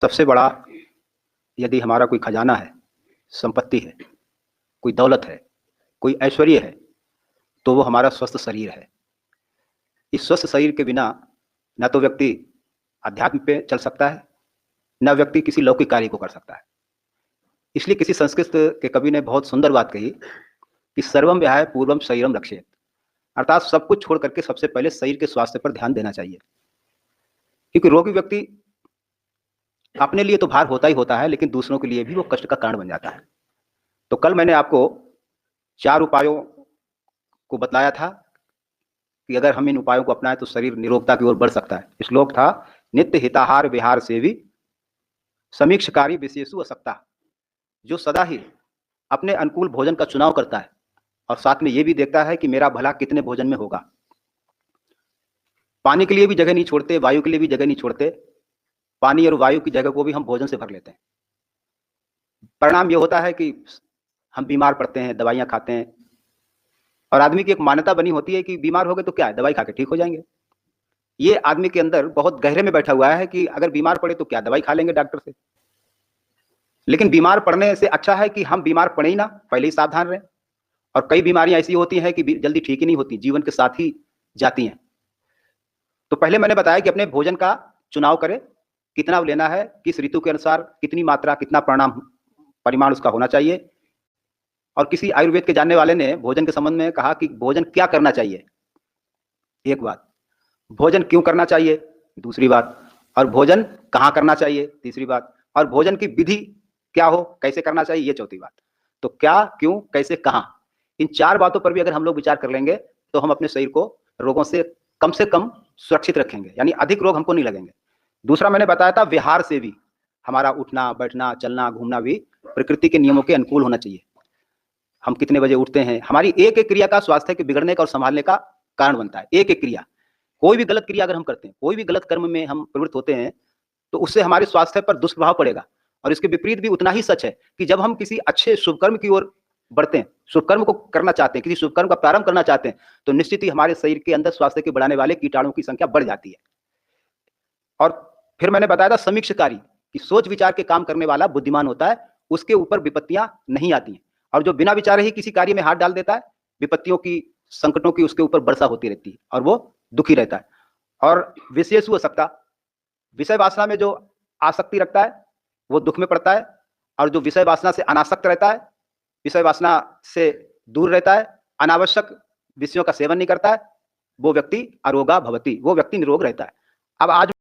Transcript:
सबसे बड़ा यदि हमारा कोई खजाना है, संपत्ति है, कोई दौलत है, कोई ऐश्वर्य है, तो वो हमारा स्वस्थ शरीर है। इस स्वस्थ शरीर के बिना न तो व्यक्ति अध्यात्म पे चल सकता है, न व्यक्ति किसी लौकिक कार्य को कर सकता है। इसलिए किसी संस्कृत के कवि ने बहुत सुंदर बात कही कि सर्वम विहाय पूर्वम शरीरम रक्षेत, अर्थात सब कुछ छोड़ करके सबसे पहले शरीर के स्वास्थ्य पर ध्यान देना चाहिए। क्योंकि रोगी व्यक्ति अपने लिए तो भार होता ही होता है, लेकिन दूसरों के लिए भी वो कष्ट का कारण बन जाता है। तो कल मैंने आपको 4 उपायों को बताया था कि अगर हम इन उपायों को अपनाएं तो शरीर निरोगता की ओर बढ़ सकता है। श्लोक था, नित्य हिताहार विहार सेवी समीक्षकारी विशेषु असक्ता, जो सदा ही अपने अनुकूल भोजन का चुनाव करता है और साथ में ये भी देखता है कि मेरा भला कितने भोजन में होगा। पानी के लिए भी जगह नहीं छोड़ते, वायु के लिए भी जगह नहीं छोड़ते, पानी और वायु की जगह को भी हम भोजन से भर लेते हैं। परिणाम ये होता है कि हम बीमार पड़ते हैं, दवाइयां खाते हैं, और आदमी की एक मान्यता बनी होती है कि बीमार हो गए तो क्या है, दवाई खा के ठीक हो जाएंगे। ये आदमी के अंदर बहुत गहरे में बैठा हुआ है कि अगर बीमार पड़े तो क्या, दवाई खा लेंगे डॉक्टर से। लेकिन बीमार पड़ने से अच्छा है कि हम बीमार पड़े ही ना, पहले ही सावधान रहें। और कई बीमारियां ऐसी होती हैं कि जल्दी ठीक ही नहीं होती, जीवन के साथ ही जाती हैं। तो पहले मैंने बताया कि अपने भोजन का चुनाव करें, कितना लेना है, किस ऋतु के अनुसार कितनी मात्रा, कितना परिमाण उसका होना चाहिए। और किसी आयुर्वेद के जानने वाले ने भोजन के संबंध में कहा कि भोजन क्या करना चाहिए, एक बात, भोजन क्यों करना चाहिए, दूसरी बात, और भोजन कहाँ करना चाहिए, तीसरी बात, और भोजन की विधि क्या हो, कैसे करना चाहिए, ये चौथी बात। तो क्या, क्यों, कैसे, कहाँ, इन 4 बातों पर भी अगर हम लोग विचार कर लेंगे तो हम अपने शरीर को रोगों से कम सुरक्षित रखेंगे, यानी अधिक रोग हमको नहीं लगेंगे। दूसरा मैंने बताया था, विहार से भी हमारा उठना बैठना चलना घूमना भी प्रकृति के नियमों के अनुकूल होना चाहिए। हम कितने बजे उठते हैं, हमारी एक एक क्रिया का स्वास्थ्य के बिगड़ने का और संभालने का कारण बनता है। एक एक क्रिया, कोई भी गलत क्रिया अगर हम करते हैं, कोई भी गलत कर्म में हम प्रवृत्त होते हैं, तो उससे हमारे स्वास्थ्य पर दुष्प्रभाव पड़ेगा। और इसके विपरीत भी उतना ही सच है कि जब हम किसी अच्छे शुभ कर्म की ओर बढ़ते हैं, शुभ कर्म को करना चाहते हैं, किसी शुभ कर्म का प्रारंभ करना चाहते हैं, तो निश्चित ही हमारे शरीर के अंदर स्वास्थ्य के बढ़ाने वाले कीटाणुओं की संख्या बढ़ जाती है। और फिर मैंने बताया था समीक्षकारी, कि सोच विचार के काम करने वाला बुद्धिमान होता है, उसके ऊपर विपत्तियां नहीं आती हैं। और जो बिना विचारे ही किसी कार्य में हाथ डाल देता है, विपत्तियों की, संकटों की उसके ऊपर वर्षा होती रहती है और वो दुखी रहता है। और विशेष असक्ता, विषय वासना में जो आसक्ति रखता है वो दुख में पड़ता है, और जो विषय वासना से अनासक्त रहता है, विषय वासना से दूर रहता है, अनावश्यक विषयों का सेवन नहीं करता है, वो व्यक्ति अरोगा भवति, वो व्यक्ति निरोग रहता है। अब आज